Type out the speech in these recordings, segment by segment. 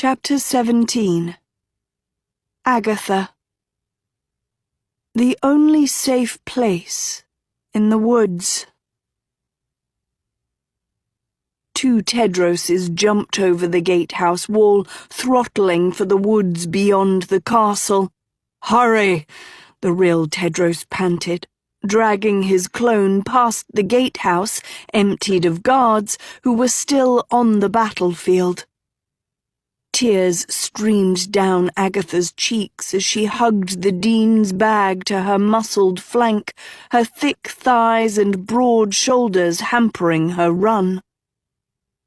Chapter 17. Agatha. The only safe place in the woods. 2 Tedroses jumped over the gatehouse wall, throttling for the woods beyond the castle. "Hurry!" the real Tedros panted, dragging his clone past the gatehouse, emptied of guards who were still on the battlefield. Tears streamed down Agatha's cheeks as she hugged the dean's bag to her muscled flank, her thick thighs and broad shoulders hampering her run.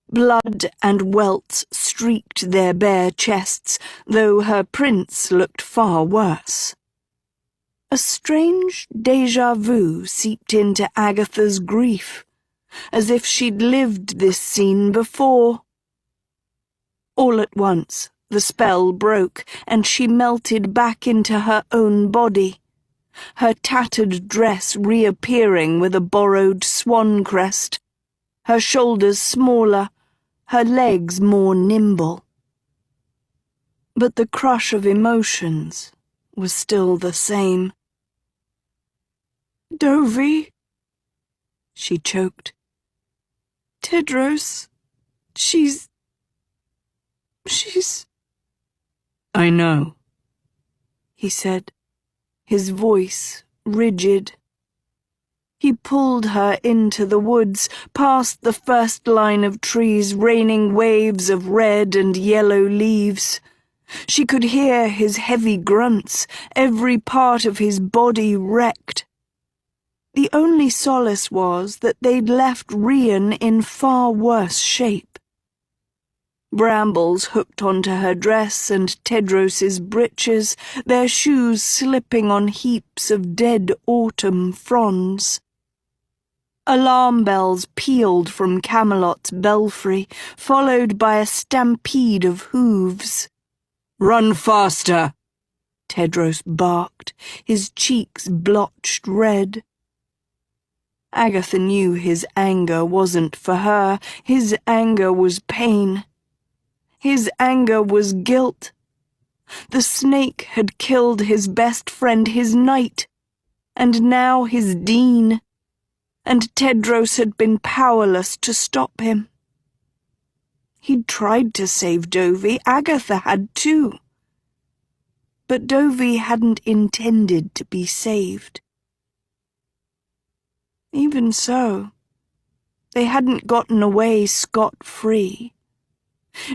Blood and welts streaked their bare chests, though her prince looked far worse. A strange déjà vu seeped into Agatha's grief, as if she'd lived this scene before. All at once, the spell broke, and she melted back into her own body, her tattered dress reappearing with a borrowed swan crest, her shoulders smaller, her legs more nimble. But the crush of emotions was still the same. "Dovey," she choked. "Tedros, she's... "I know," he said, his voice rigid. He pulled her into the woods, past the first line of trees raining waves of red and yellow leaves. She could hear his heavy grunts, every part of his body wrecked. The only solace was that they'd left Rian in far worse shape. Brambles hooked onto her dress and Tedros's breeches, their shoes slipping on heaps of dead autumn fronds. Alarm bells pealed from Camelot's belfry, followed by a stampede of hooves. "Run faster!" Tedros barked, his cheeks blotched red. Agatha knew his anger wasn't for her. His anger was pain. His anger was guilt. The snake had killed his best friend, his knight, and now his dean, and Tedros had been powerless to stop him. He'd tried to save Dovey, Agatha had too. But Dovey hadn't intended to be saved. Even so, they hadn't gotten away scot-free.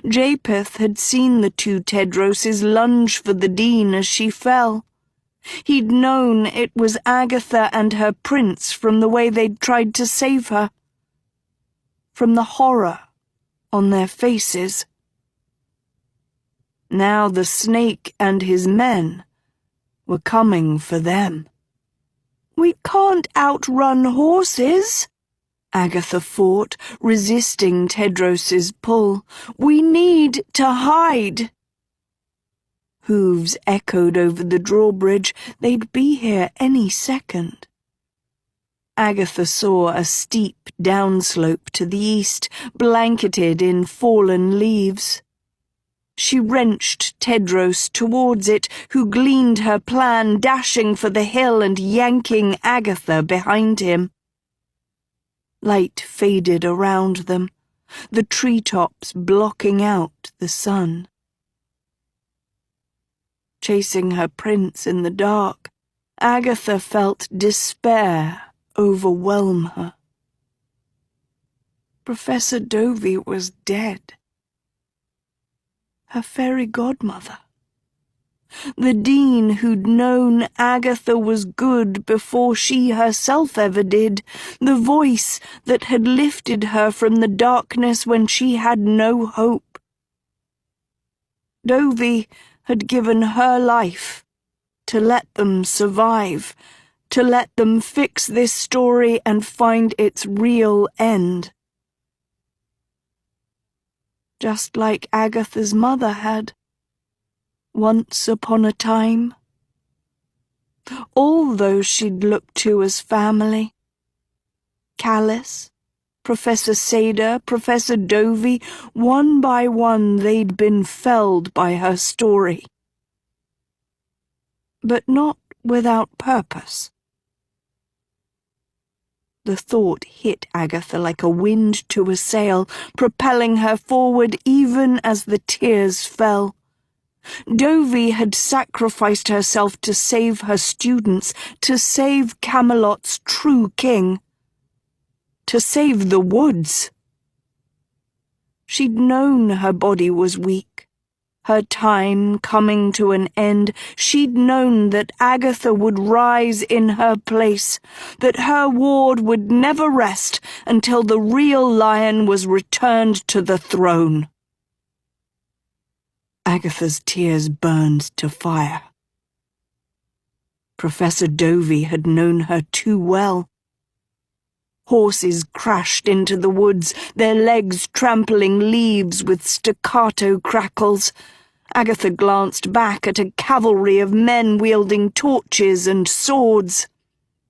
Japheth had seen the 2 Tedroses lunge for the dean as she fell. He'd known it was Agatha and her prince from the way they'd tried to save her, from the horror on their faces. Now the snake and his men were coming for them. "We can't outrun horses," Agatha fought, resisting Tedros's pull. "We need to hide." Hooves echoed over the drawbridge. They'd be here any second. Agatha saw a steep downslope to the east, blanketed in fallen leaves. She wrenched Tedros towards it, who gleaned her plan, dashing for the hill and yanking Agatha behind him. Light faded around them, the treetops blocking out the sun. Chasing her prince in the dark, Agatha felt despair overwhelm her. Professor Dovey was dead. Her fairy godmother. The dean who'd known Agatha was good before she herself ever did, the voice that had lifted her from the darkness when she had no hope. Dovey had given her life to let them survive, to let them fix this story and find its real end. Just like Agatha's mother had. Once upon a time. All those she'd looked to as family. Callous, Professor Sada, Professor Dovey, one by one they'd been felled by her story. But not without purpose. The thought hit Agatha like a wind to a sail, propelling her forward even as the tears fell. Dovey had sacrificed herself to save her students, to save Camelot's true king, to save the woods. She'd known her body was weak, her time coming to an end. She'd known that Agatha would rise in her place, that her ward would never rest until the real lion was returned to the throne. Agatha's tears burned to fire. Professor Dovey had known her too well. Horses crashed into the woods, their legs trampling leaves with staccato crackles. Agatha glanced back at a cavalry of men wielding torches and swords.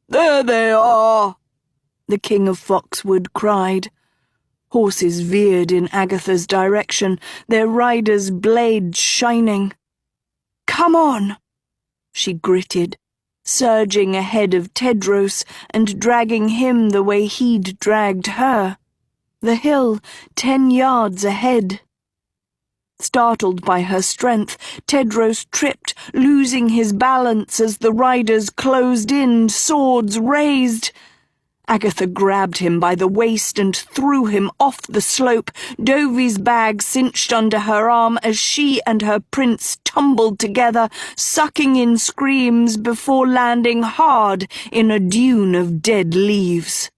"There they are!" the King of Foxwood cried. Horses veered in Agatha's direction, their riders' blades shining. "Come on!" she gritted, surging ahead of Tedros and dragging him the way he'd dragged her. The hill, 10 yards ahead. Startled by her strength, Tedros tripped, losing his balance as the riders closed in, swords raised. Agatha grabbed him by the waist and threw him off the slope, Dovey's bag cinched under her arm as she and her prince tumbled together, sucking in screams before landing hard in a dune of dead leaves.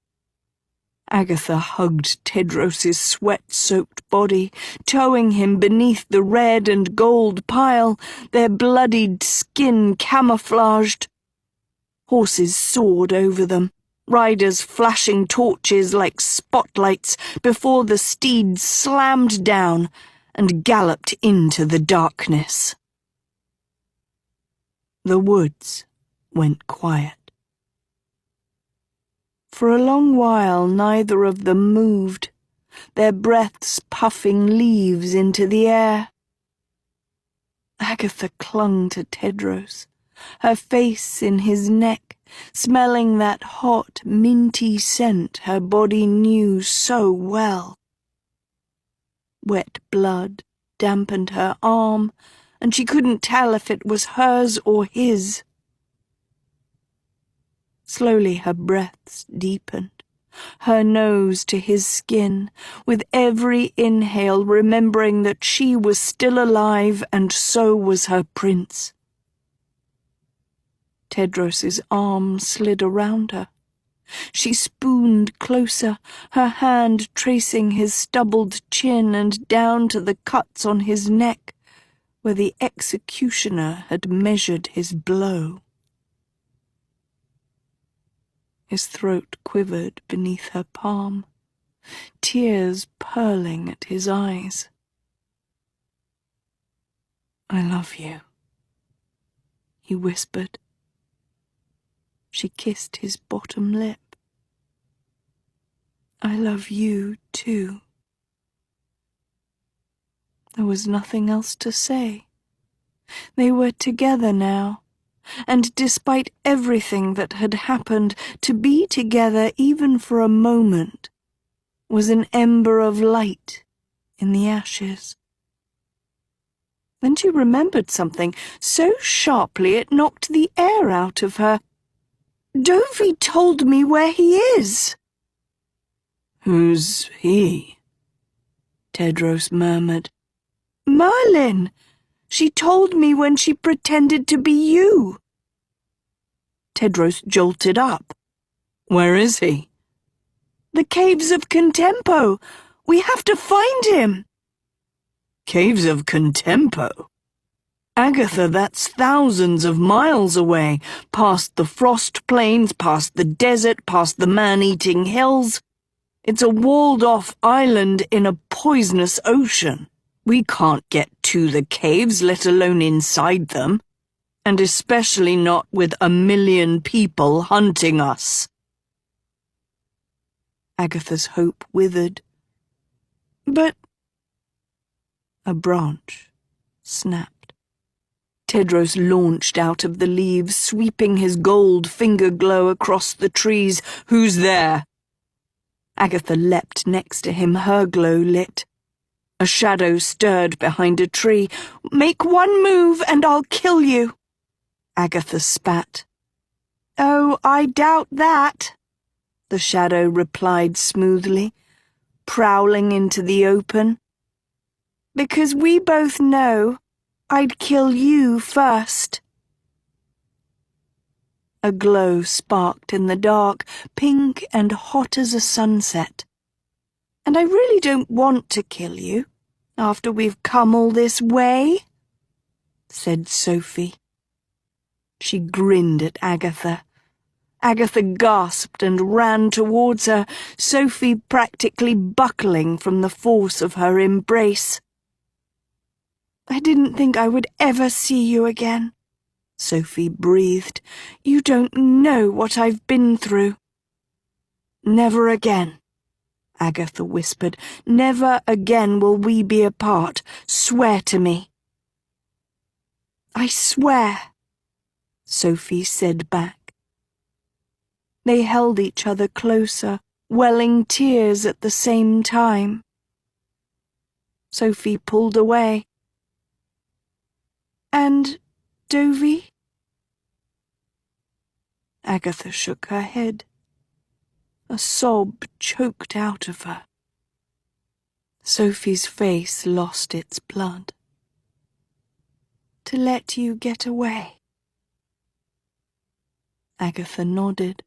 Agatha hugged Tedros's sweat-soaked body, towing him beneath the red and gold pile, their bloodied skin camouflaged. Horses soared over them, riders flashing torches like spotlights before the steeds slammed down and galloped into the darkness. The woods went quiet. For a long while neither of them moved, their breaths puffing leaves into the air. Agatha clung to Tedros, her face in his neck, smelling that hot, minty scent her body knew so well. Wet blood dampened her arm, and she couldn't tell if it was hers or his. Slowly her breaths deepened, her nose to his skin, with every inhale remembering that she was still alive and so was her prince. Tedros's arm slid around her. She spooned closer, her hand tracing his stubbled chin and down to the cuts on his neck, where the executioner had measured his blow. His throat quivered beneath her palm, tears purling at his eyes. "I love you," he whispered. She kissed his bottom lip. "I love you, too." There was nothing else to say. They were together now, and despite everything that had happened, to be together even for a moment was an ember of light in the ashes. Then she remembered something so sharply it knocked the air out of her. "Dovey told me where he is." "Who's he?" Tedros murmured. "Merlin. She told me when she pretended to be you." Tedros jolted up. "Where is he?" "The Caves of Contempo. We have to find him." "Caves of Contempo? Agatha, that's thousands of miles away, past the frost plains, past the desert, past the man-eating hills. It's a walled-off island in a poisonous ocean. We can't get to the caves, let alone inside them, and especially not with 1 million people hunting us." Agatha's hope withered. But a branch snapped. Tedros launched out of the leaves, sweeping his gold finger glow across the trees. "Who's there?" Agatha leapt next to him, her glow lit. A shadow stirred behind a tree. "Make one move and I'll kill you," Agatha spat. "Oh, I doubt that," the shadow replied smoothly, prowling into the open. "Because we both know I'd kill you first." A glow sparked in the dark, pink and hot as a sunset. "And I really don't want to kill you, after we've come all this way," said Sophie. She grinned at Agatha. Agatha gasped and ran towards her, Sophie practically buckling from the force of her embrace. "I didn't think I would ever see you again," Sophie breathed. "You don't know what I've been through." "Never again," Agatha whispered. "Never again will we be apart. Swear to me." "I swear," Sophie said back. They held each other closer, welling tears at the same time. Sophie pulled away. "And Dovey?" Agatha shook her head. A sob choked out of her. Sophie's face lost its blood. "To let you get away." Agatha nodded.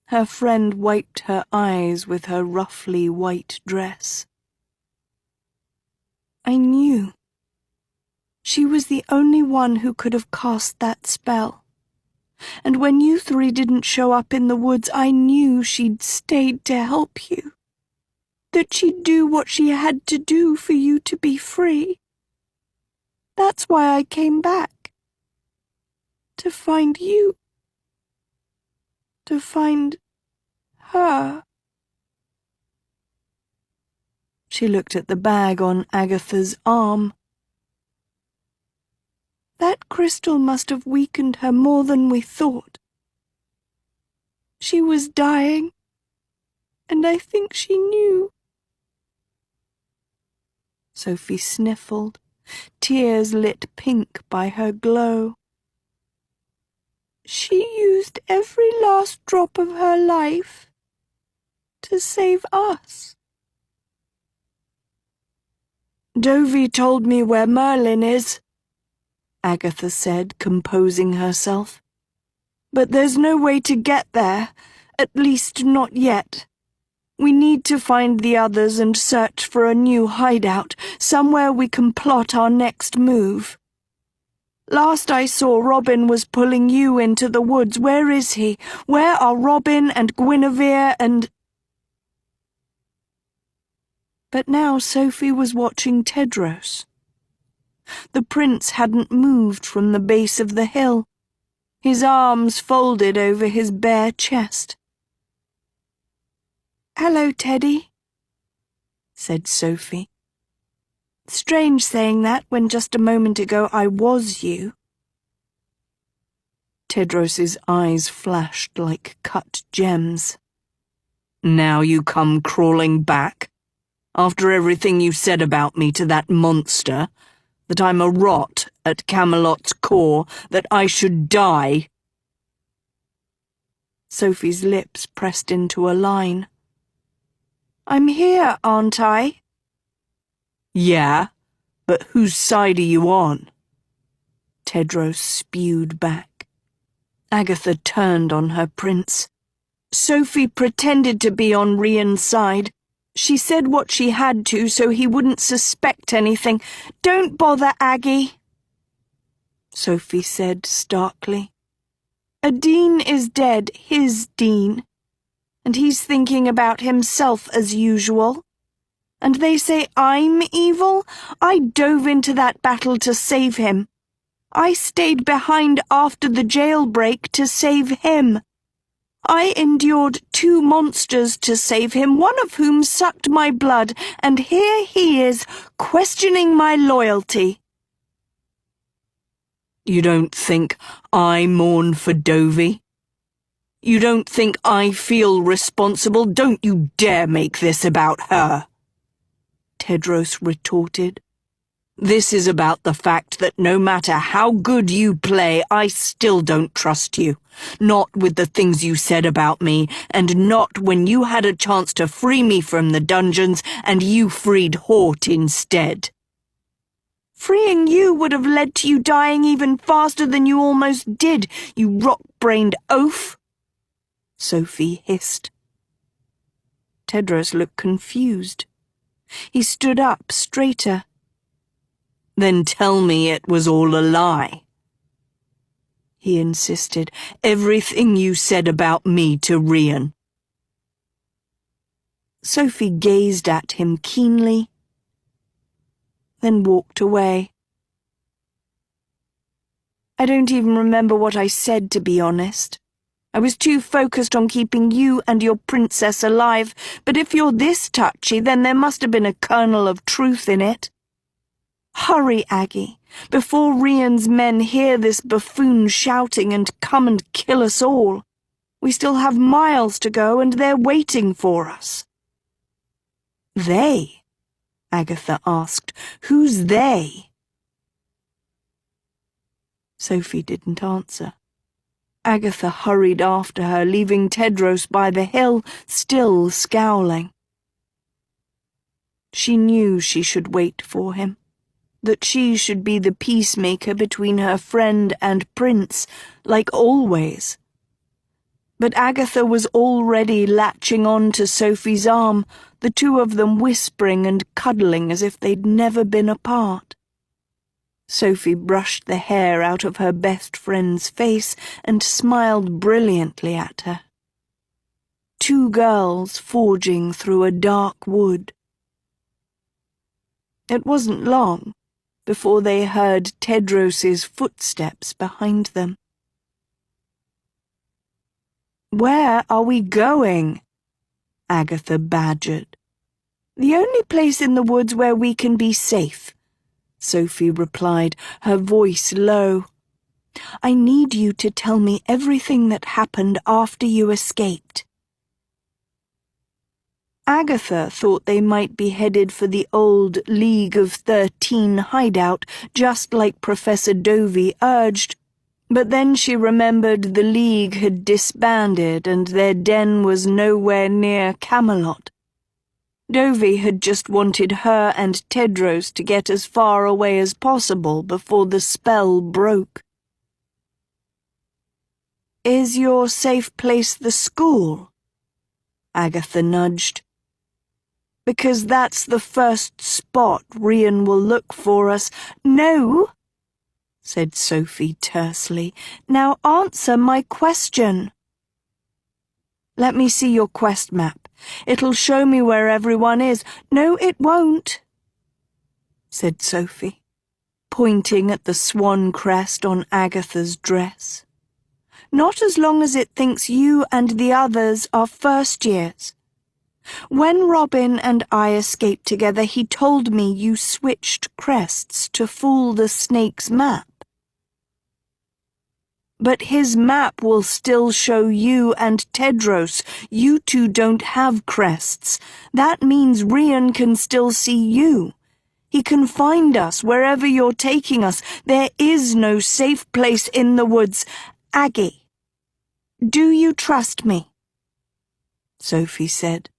Her friend wiped her eyes with her roughly white dress. "I knew. She was the only one who could have cast that spell. And when you three didn't show up in the woods, I knew she'd stayed to help you. That she'd do what she had to do for you to be free. That's why I came back. To find you. To find her." She looked at the bag on Agatha's arm. "That crystal must have weakened her more than we thought. She was dying, and I think she knew." Sophie sniffled, tears lit pink by her glow. "She used every last drop of her life to save us." "Dovey told me where Merlin is," Agatha said, composing herself. "But there's no way to get there, at least not yet. We need to find the others and search for a new hideout, somewhere we can plot our next move. Last I saw, Robin was pulling you into the woods. Where is he? Where are Robin and Guinevere and—" But now Sophie was watching Tedros. The prince hadn't moved from the base of the hill, his arms folded over his bare chest. "Hello, Teddy," said Sophie. "Strange saying that when just a moment ago I was you." Tedros's eyes flashed like cut gems. "Now you come crawling back? After everything you said about me to that monster? That I'm a rot at Camelot's core? That I should die?" Sophie's lips pressed into a line. "I'm here, aren't I?" "Yeah, but whose side are you on?" Tedros spewed back. Agatha turned on her prince. Sophie pretended to be on Rian's side. She said what she had to so he wouldn't suspect anything. "Don't bother, Aggie," Sophie said starkly. "A Dean is dead, his Dean. And he's thinking about himself as usual. And they say I'm evil? I dove into that battle to save him. I stayed behind after the jailbreak to save him. I endured 2 monsters to save him, one of whom sucked my blood, and here he is, questioning my loyalty. You don't think I mourn for Dovey? You don't think I feel responsible? Don't you dare make this about her, Tedros retorted. This is about the fact that no matter how good you play, I still don't trust you. Not with the things you said about me, and not when you had a chance to free me from the dungeons and you freed Hort instead. Freeing you would have led to you dying even faster than you almost did, you rock-brained oaf, Sophie hissed. Tedros looked confused. He stood up straighter. Then tell me it was all a lie, he insisted. Everything you said about me to Rian. Sophie gazed at him keenly, then walked away. I don't even remember what I said, to be honest. I was too focused on keeping you and your princess alive, but if you're this touchy, then there must have been a kernel of truth in it. Hurry, Aggie, before Rian's men hear this buffoon shouting and come and kill us all. We still have miles to go, and they're waiting for us. They? Agatha asked. Who's they? Sophie didn't answer. Agatha hurried after her, leaving Tedros by the hill, still scowling. She knew she should wait for him, that she should be the peacemaker between her friend and prince, like always. But Agatha was already latching on to Sophie's arm, the two of them whispering and cuddling as if they'd never been apart. Sophie brushed the hair out of her best friend's face and smiled brilliantly at her. 2 girls forging through a dark wood. It wasn't long before they heard Tedros's footsteps behind them. Where are we going? Agatha badgered. The only place in the woods where we can be safe, Sophie replied, her voice low. I need you to tell me everything that happened after you escaped. Agatha thought they might be headed for the old League of 13 hideout, just like Professor Dovey urged, but then she remembered the League had disbanded and their den was nowhere near Camelot. Dovey had just wanted her and Tedros to get as far away as possible before the spell broke. Is your safe place the school? Agatha nudged. Because that's the first spot Rian will look for us. No, said Sophie tersely. Now answer my question. Let me see your quest map. It'll show me where everyone is. No, it won't, said Sophie, pointing at the swan crest on Agatha's dress. Not as long as it thinks you and the others are first years. When Robin and I escaped together, he told me you switched crests to fool the snake's map. But his map will still show you and Tedros. You two don't have crests. That means Rian can still see you. He can find us wherever you're taking us. There is no safe place in the woods. Aggie, do you trust me? Sophie said.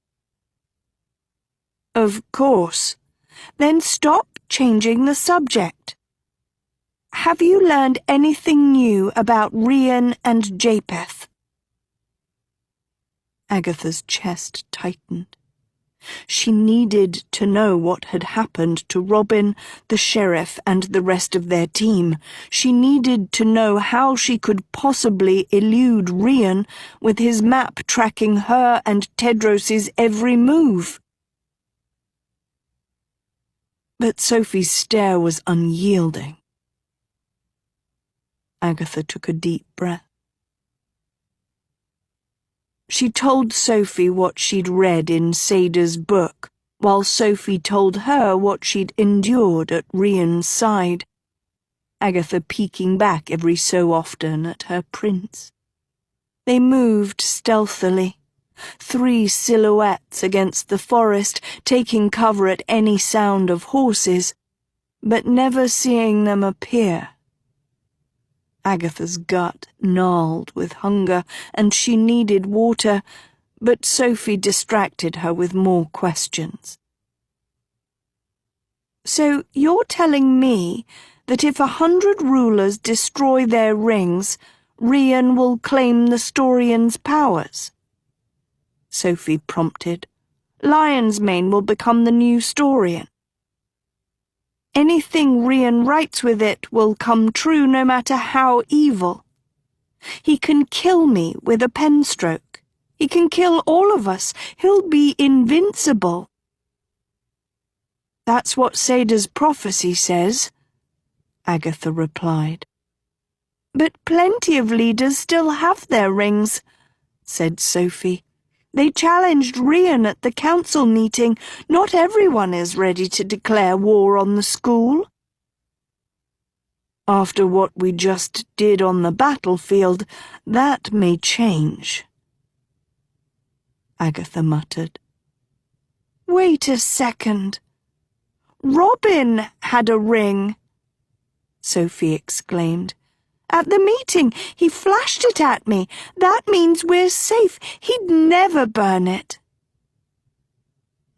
Of course. Then stop changing the subject. Have you learned anything new about Rian and Japheth? Agatha's chest tightened. She needed to know what had happened to Robin, the sheriff, and the rest of their team. She needed to know how she could possibly elude Rian with his map tracking her and Tedros's every move. But Sophie's stare was unyielding. Agatha took a deep breath. She told Sophie what she'd read in Sada's book, while Sophie told her what she'd endured at Rian's side, Agatha peeking back every so often at her prince. They moved stealthily, 3 silhouettes against the forest, taking cover at any sound of horses, but never seeing them appear. Agatha's gut gnarled with hunger, and she needed water, but Sophie distracted her with more questions. "So you're telling me that if 100 rulers destroy their rings, Rian will claim the Storian's powers?" Sophie prompted. "Lion's Mane will become the new Storian. Anything Rian writes with it will come true no matter how evil. He can kill me with a pen stroke. He can kill all of us. He'll be invincible." "That's what Sada's prophecy says," Agatha replied. "But plenty of leaders still have their rings," said Sophie. "They challenged Rian at the council meeting. Not everyone is ready to declare war on the school." "After what we just did on the battlefield, that may change," Agatha muttered. "Wait a second. Robin had a ring," Sophie exclaimed. "At the meeting, he flashed it at me. That means we're safe. He'd never burn it."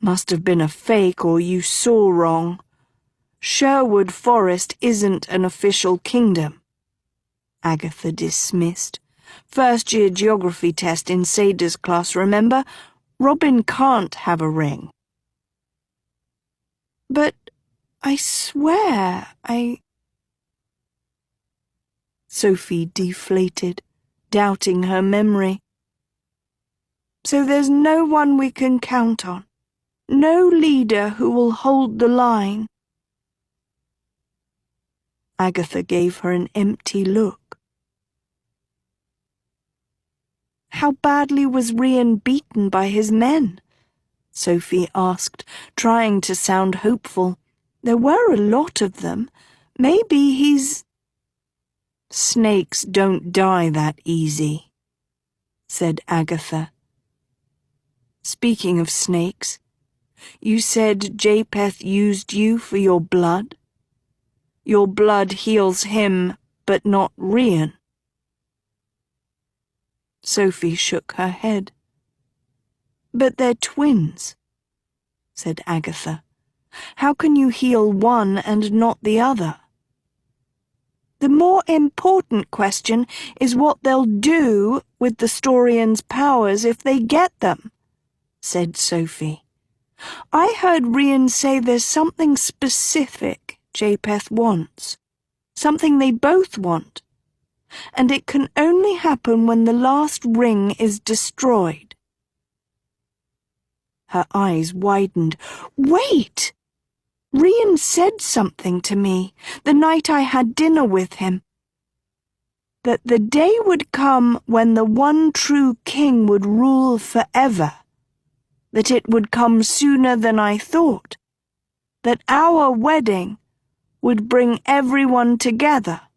"Must have been a fake, or you saw wrong. Sherwood Forest isn't an official kingdom," Agatha dismissed. "First-year geography test in Sada's class, remember? Robin can't have a ring." "But I swear Sophie deflated, doubting her memory. "So there's no one we can count on? No leader who will hold the line?" Agatha gave her an empty look. "How badly was Rian beaten by his men?" Sophie asked, trying to sound hopeful. "There were a lot of them. Maybe he's—" "Snakes don't die that easy," said Agatha. "Speaking of snakes, you said Japheth used you for your blood? Your blood heals him, but not Rian." Sophie shook her head. "But they're twins," said Agatha. "How can you heal one and not the other?" "The more important question is what they'll do with the Storian's powers if they get them," said Sophie. "I heard Rian say there's something specific Japheth wants, something they both want, and it can only happen when the last ring is destroyed." Her eyes widened. "Wait! Rian said something to me the night I had dinner with him. That the day would come when the one true king would rule forever. That it would come sooner than I thought. That our wedding would bring everyone together."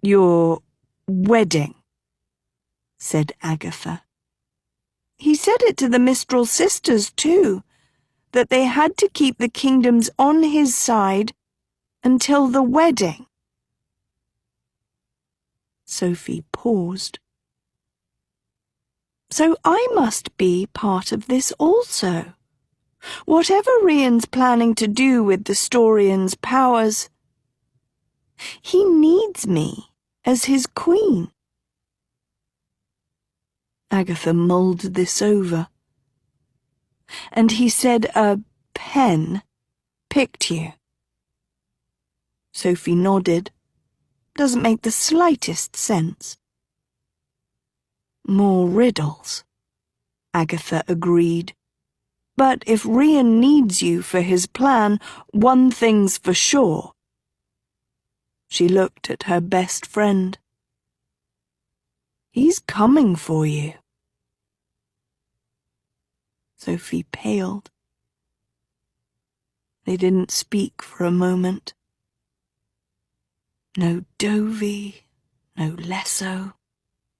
"Your wedding," said Agatha. "He said it to the Mistral sisters, too, that they had to keep the kingdoms on his side until the wedding." Sophie paused. "So I must be part of this also. Whatever Rian's planning to do with the Storian's powers, he needs me as his queen." Agatha mulled this over. "And he said a pen picked you?" Sophie nodded. "Doesn't make the slightest sense." "More riddles," Agatha agreed. "But if Rian needs you for his plan, one thing's for sure." She looked at her best friend. He's coming for you." Sophie paled. They didn't speak for a moment. No Dovey, no Lesso,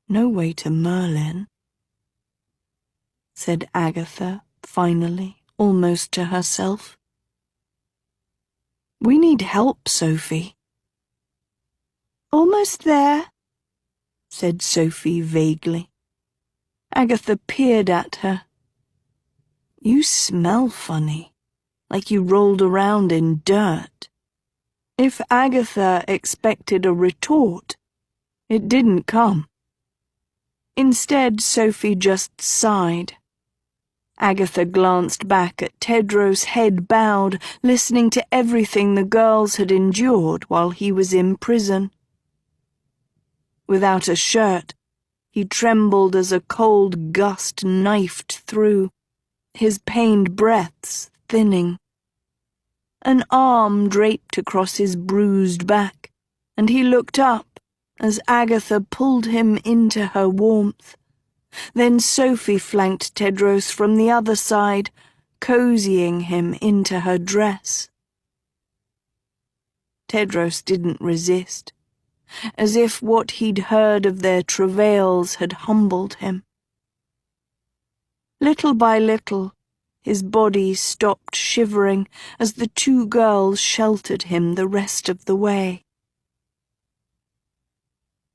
no way to Merlin, said Agatha, finally, almost to herself. "We need help, Sophie." "Almost there," said Sophie vaguely. Agatha peered at her. "You smell funny, like you rolled around in dirt." If Agatha expected a retort, it didn't come. Instead, Sophie just sighed. Agatha glanced back at Tedros, head bowed, listening to everything the girls had endured while he was in prison. Without a shirt, he trembled as a cold gust knifed through, his pained breaths thinning. An arm draped across his bruised back, and he looked up as Agatha pulled him into her warmth. Then Sophie flanked Tedros from the other side, cozying him into her dress. Tedros didn't resist, as if what he'd heard of their travails had humbled him. Little by little, his body stopped shivering as the two girls sheltered him the rest of the way.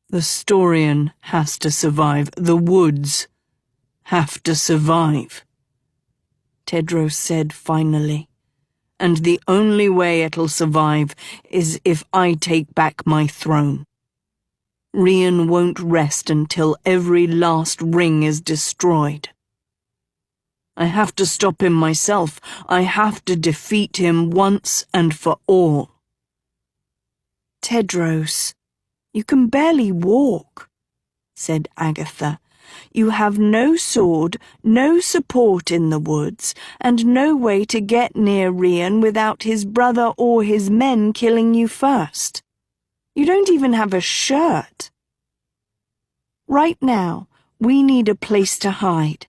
"The Storian has to survive. The woods have to survive," Tedros said finally. "And the only way it'll survive is if I take back my throne. Rian won't rest until every last ring is destroyed. I have to stop him myself. I have to defeat him once and for all." "Tedros, you can barely walk," said Agatha. "You have no sword, no support in the woods, and no way to get near Rian without his brother or his men killing you first. You don't even have a shirt. Right now, we need a place to hide."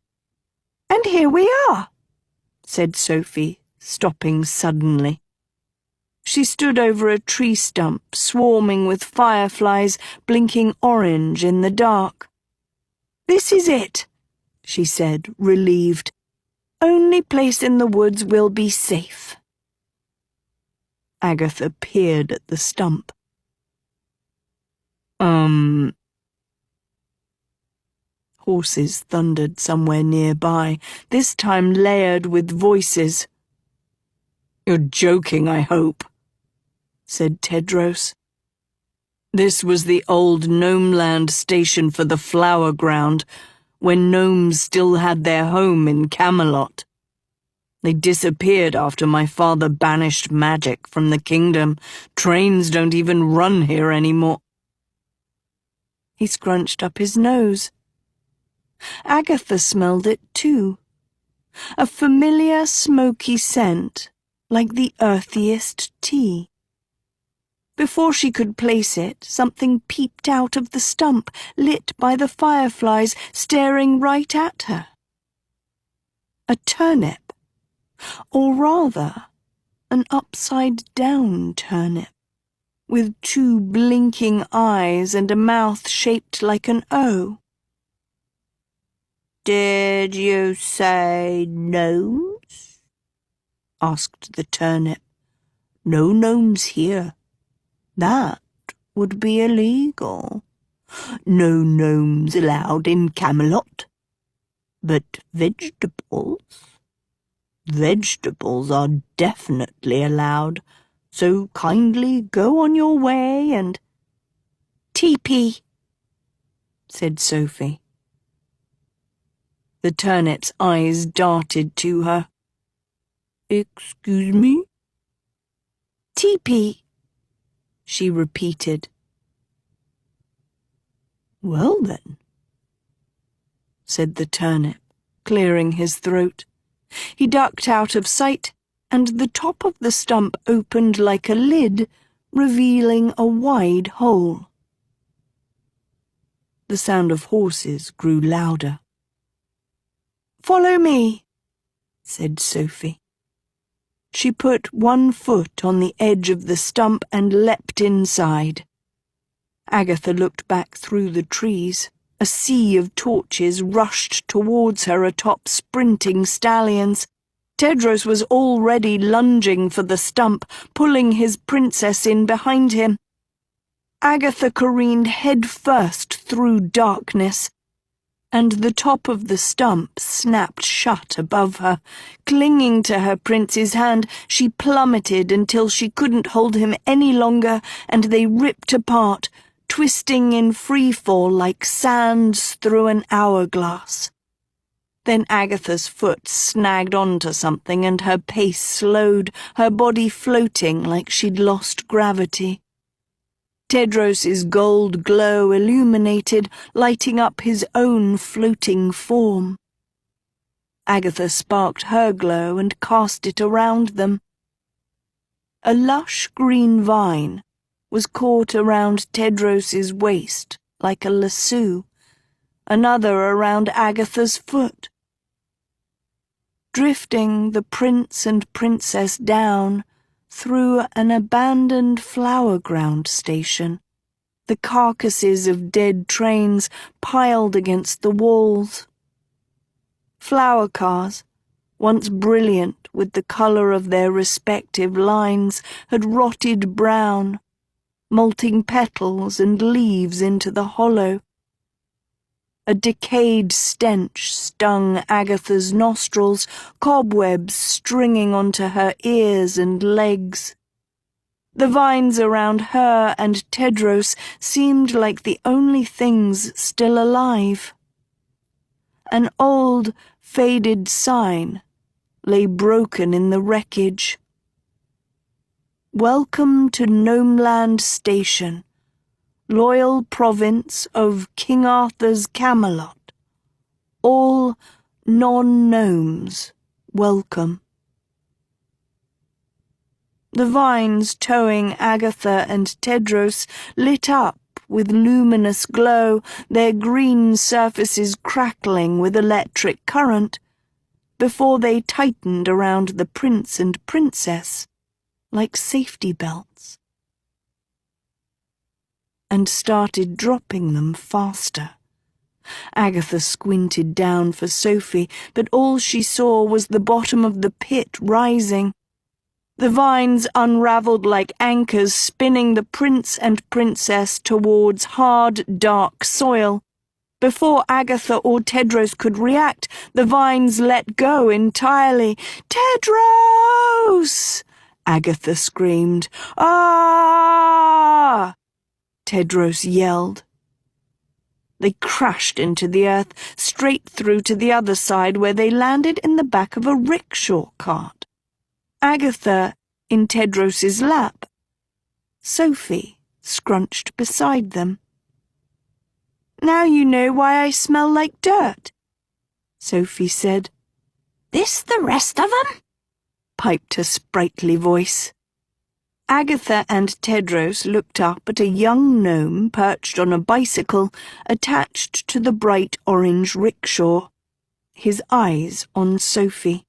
"And here we are," said Sophie, stopping suddenly. She stood over a tree stump, swarming with fireflies, blinking orange in the dark. "This is it," she said, relieved. "Only place in the woods will be safe." Agatha peered at the stump. Horses thundered somewhere nearby, this time layered with voices. "You're joking, I hope," said Tedros. "This was the old Gnomeland station for the Flower Ground, when gnomes still had their home in Camelot. They disappeared after my father banished magic from the kingdom. Trains don't even run here anymore." He scrunched up his nose. Agatha smelled it too. A familiar smoky scent, like the earthiest tea. Before she could place it, something peeped out of the stump, lit by the fireflies, staring right at her. A turnip, or rather, an upside-down turnip, with two blinking eyes and a mouth shaped like an O. "Did you say gnomes?" asked the turnip. "No gnomes here. That would be illegal. No gnomes allowed in Camelot. But vegetables? Vegetables are definitely allowed, so kindly go on your way and—" "Teepee," said Sophie. The turnip's eyes darted to her. "Excuse me?" "Teepee," she repeated. "Well then," said the turnip, clearing his throat. He ducked out of sight, and the top of the stump opened like a lid, revealing a wide hole. The sound of horses grew louder. "Follow me," said Sophie. She put one foot on the edge of the stump and leapt inside. Agatha looked back through the trees. A sea of torches rushed towards her atop sprinting stallions. Tedros was already lunging for the stump, pulling his princess in behind him. Agatha careened head first through darkness, and the top of the stump snapped shut above her. Clinging to her prince's hand, she plummeted until she couldn't hold him any longer, and they ripped apart, twisting in freefall like sands through an hourglass. Then Agatha's foot snagged onto something and her pace slowed, her body floating like she'd lost gravity. Tedros's gold glow illuminated, lighting up his own floating form. Agatha sparked her glow and cast it around them. A lush green vine was caught around Tedros's waist like a lasso, another around Agatha's foot. Drifting the prince and princess down through an abandoned flower ground station, the carcasses of dead trains piled against the walls. Flower cars, once brilliant with the colour of their respective lines, had rotted brown, molting petals and leaves into the hollow. A decayed stench stung Agatha's nostrils, cobwebs stringing onto her ears and legs. The vines around her and Tedros seemed like the only things still alive. An old, faded sign lay broken in the wreckage. "Welcome to Gnomeland Station, loyal province of King Arthur's Camelot. All non-gnomes welcome." The vines towing Agatha and Tedros lit up with luminous glow, their green surfaces crackling with electric current, before they tightened around the prince and princess like safety belts, and started dropping them faster. Agatha squinted down for Sophie, but all she saw was the bottom of the pit rising. The vines unravelled like anchors, spinning the prince and princess towards hard, dark soil. Before Agatha or Tedros could react, the vines let go entirely. "Tedros!" Agatha screamed. "Ah!" Tedros yelled. They crashed into the earth, straight through to the other side, where they landed in the back of a rickshaw cart. Agatha in Tedros's lap, Sophie scrunched beside them. "Now you know why I smell like dirt," Sophie said. "This the rest of 'em?" piped a sprightly voice. Agatha and Tedros looked up at a young gnome perched on a bicycle attached to the bright orange rickshaw, his eyes on Sophie.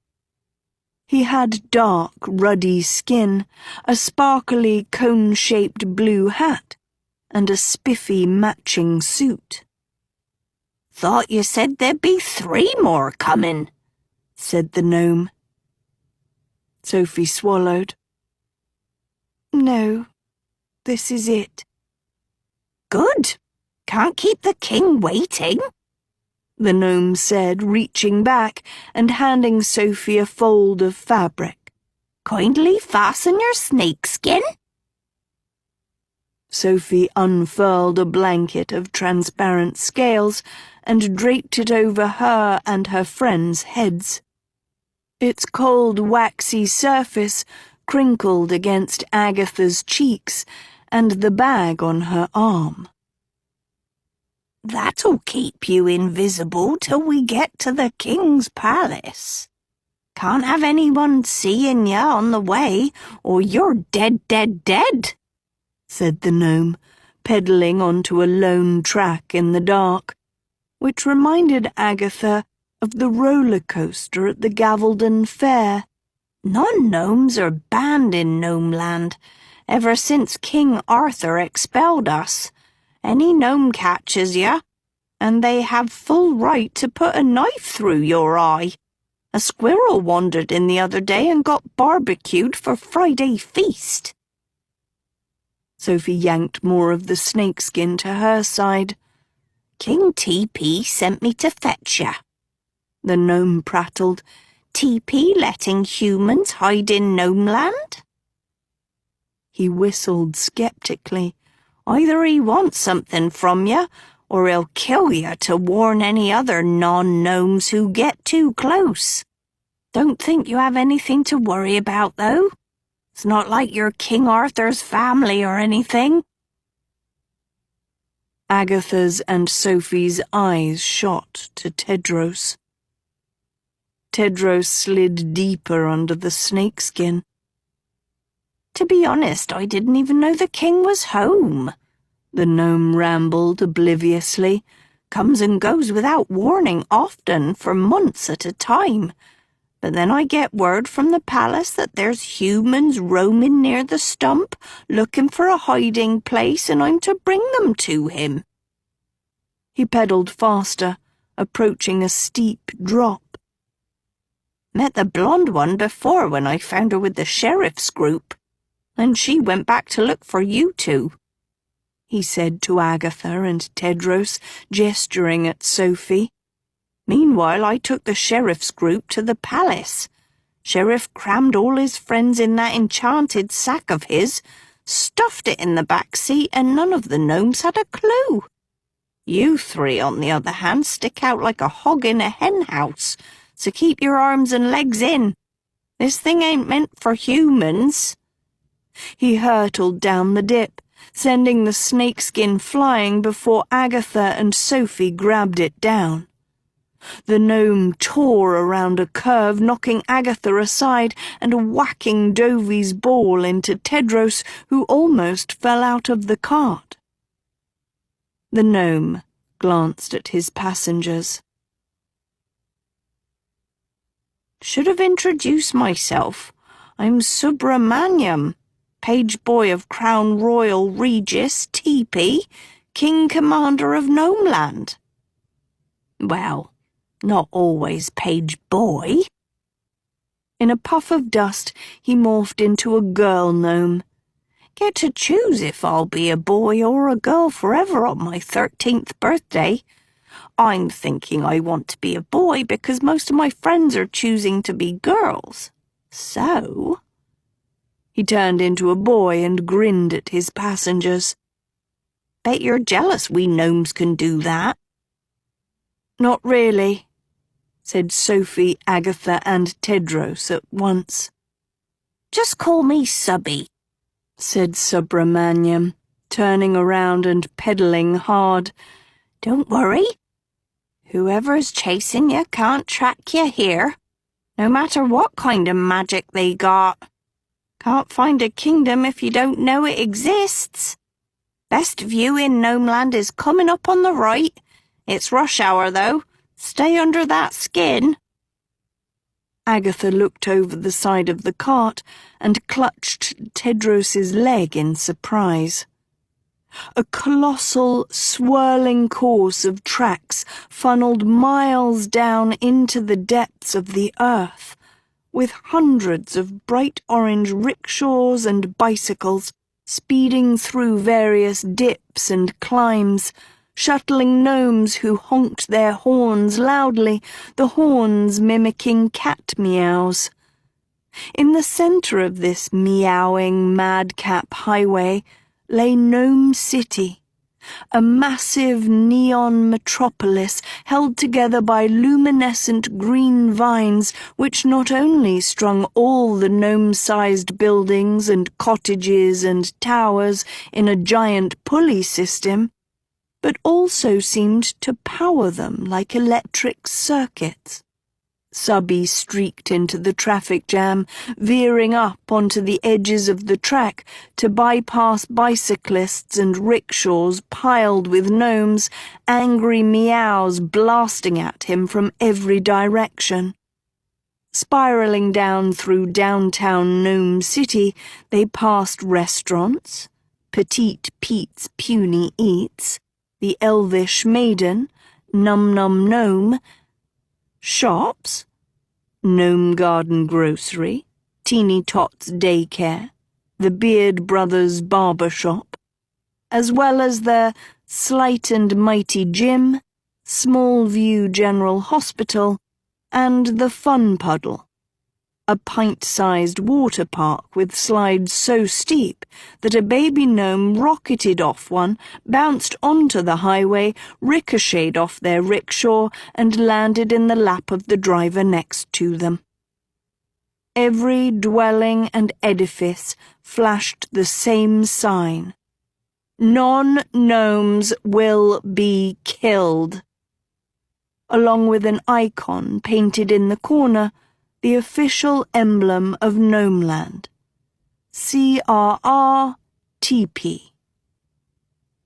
He had dark, ruddy skin, a sparkly cone-shaped blue hat, and a spiffy matching suit. "Thought you said there'd be 3 more coming," said the gnome. Sophie swallowed. "No, this is it." "Good. Can't keep the king waiting," the gnome said, reaching back and handing Sophie a fold of fabric. "Kindly fasten your snakeskin." Sophie unfurled a blanket of transparent scales and draped it over her and her friends' heads. Its cold, waxy surface crinkled against Agatha's cheeks and the bag on her arm. "That'll keep you invisible till we get to the king's palace. Can't have anyone seeing ya on the way, or you're dead, dead, dead," said the gnome, pedalling onto a lone track in the dark, which reminded Agatha of the roller coaster at the Gavelden Fair. Non-gnomes are banned in Gnomeland ever since King Arthur expelled us. Any gnome catches ya, and they have full right to put a knife through your eye. A squirrel wandered in the other day and got barbecued for Friday feast. Sophie yanked more of the snakeskin to her side. King TP sent me to fetch ya, the gnome prattled. TP letting humans hide in Gnomeland? He whistled skeptically. Either he wants something from ya, or he'll kill ya to warn any other non-gnomes who get too close. Don't think you have anything to worry about, though. It's not like you're King Arthur's family or anything. Agatha's and Sophie's eyes shot to Tedros. Tedros slid deeper under the snakeskin. To be honest, I didn't even know the king was home, the gnome rambled obliviously. Comes and goes without warning often, for months at a time. But then I get word from the palace that there's humans roaming near the stump, looking for a hiding place, and I'm to bring them to him. He pedalled faster, approaching a steep drop. Met the blonde one before when I found her with the sheriff's group, and she went back to look for you two, he said to Agatha and Tedros, gesturing at Sophie. Meanwhile, I took the sheriff's group to the palace. Sheriff crammed all his friends in that enchanted sack of his, stuffed it in the back seat, and none of the gnomes had a clue. You three, on the other hand, stick out like a hog in a hen house, so keep your arms and legs in. This thing ain't meant for humans. He hurtled down the dip, sending the snakeskin flying before Agatha and Sophie grabbed it down. The gnome tore around a curve, knocking Agatha aside and whacking Dovey's ball into Tedros, who almost fell out of the cart. The gnome glanced at his passengers. Should have introduced myself. I'm Subramaniam, page boy of Crown Royal Regis Teepee, King Commander of Gnomeland. Well, not always page boy. In a puff of dust, he morphed into a girl gnome. Get to choose if I'll be a boy or a girl forever on my 13th birthday. I'm thinking I want to be a boy because most of my friends are choosing to be girls. So... He turned into a boy and grinned at his passengers. Bet you're jealous we gnomes can do that. Not really, said Sophie, Agatha, and Tedros at once. Just call me Subby, said Subramaniam, turning around and pedalling hard. Don't worry. Whoever's chasing you can't track you here, no matter what kind of magic they got. Can't find a kingdom if you don't know it exists. Best view in Gnomeland is coming up on the right. It's rush hour, though. Stay under that skin. Agatha looked over the side of the cart and clutched Tedros's leg in surprise. A colossal, swirling course of tracks funneled miles down into the depths of the earth, with hundreds of bright orange rickshaws and bicycles speeding through various dips and climbs, shuttling gnomes who honked their horns loudly, the horns mimicking cat meows. In the centre of this meowing madcap highway lay Gnome City, a massive neon metropolis held together by luminescent green vines which not only strung all the gnome-sized buildings and cottages and towers in a giant pulley system, but also seemed to power them like electric circuits. Subby streaked into the traffic jam, veering up onto the edges of the track to bypass bicyclists and rickshaws piled with gnomes, angry meows blasting at him from every direction. Spiraling down through downtown Gnome City, they passed restaurants, Petite Pete's Puny Eats, the Elvish Maiden, Num Num Gnome, shops, Gnome Garden Grocery, Teeny Tot's Daycare, the Beard Brothers Barber Shop, as well as the Slight and Mighty Gym, Small View General Hospital, and the Fun Puddle, a pint-sized water park with slides so steep that a baby gnome rocketed off one, bounced onto the highway, ricocheted off their rickshaw, and landed in the lap of the driver next to them. Every dwelling and edifice flashed the same sign: "Non-gnomes will be killed," along with an icon painted in the corner, the official emblem of Gnomeland, CRR-TP.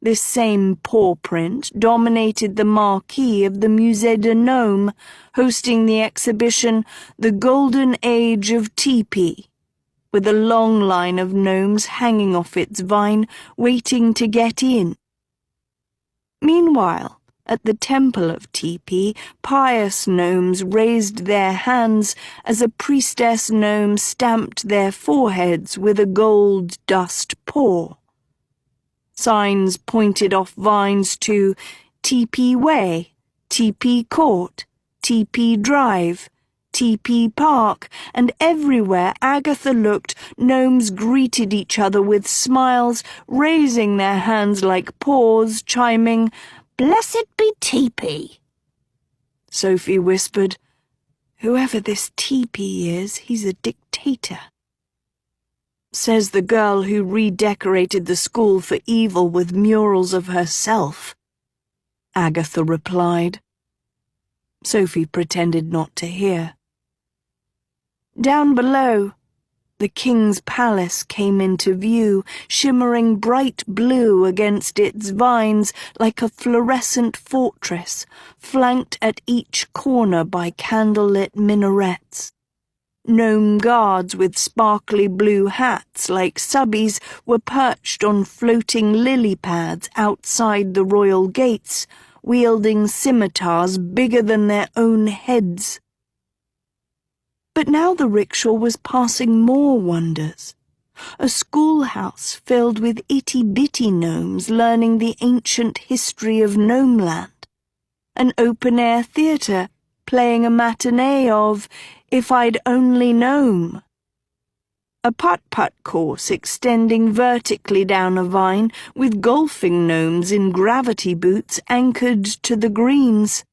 This same paw print dominated the marquee of the Musée de Gnome, hosting the exhibition The Golden Age of TP, with a long line of gnomes hanging off its vine, waiting to get in. Meanwhile, at the temple of TP, pious gnomes raised their hands as a priestess gnome stamped their foreheads with a gold dust paw. Signs pointed off vines to TP Way, TP Court, TP Drive, TP Park, and everywhere Agatha looked, gnomes greeted each other with smiles, raising their hands like paws, chiming, "Blessed be TP." Sophie whispered, "Whoever this TP is, he's a dictator." Says the girl who redecorated the school for evil with murals of herself, Agatha replied. Sophie pretended not to hear. Down below, the king's palace came into view, shimmering bright blue against its vines like a fluorescent fortress, flanked at each corner by candlelit minarets. Gnome guards with sparkly blue hats like Subbies were perched on floating lily pads outside the royal gates, wielding scimitars bigger than their own heads. But now the rickshaw was passing more wonders. A schoolhouse filled with itty-bitty gnomes learning the ancient history of Gnomeland. An open-air theatre playing a matinee of If I'd Only Gnome. A putt-putt course extending vertically down a vine with golfing gnomes in gravity boots anchored to the greens.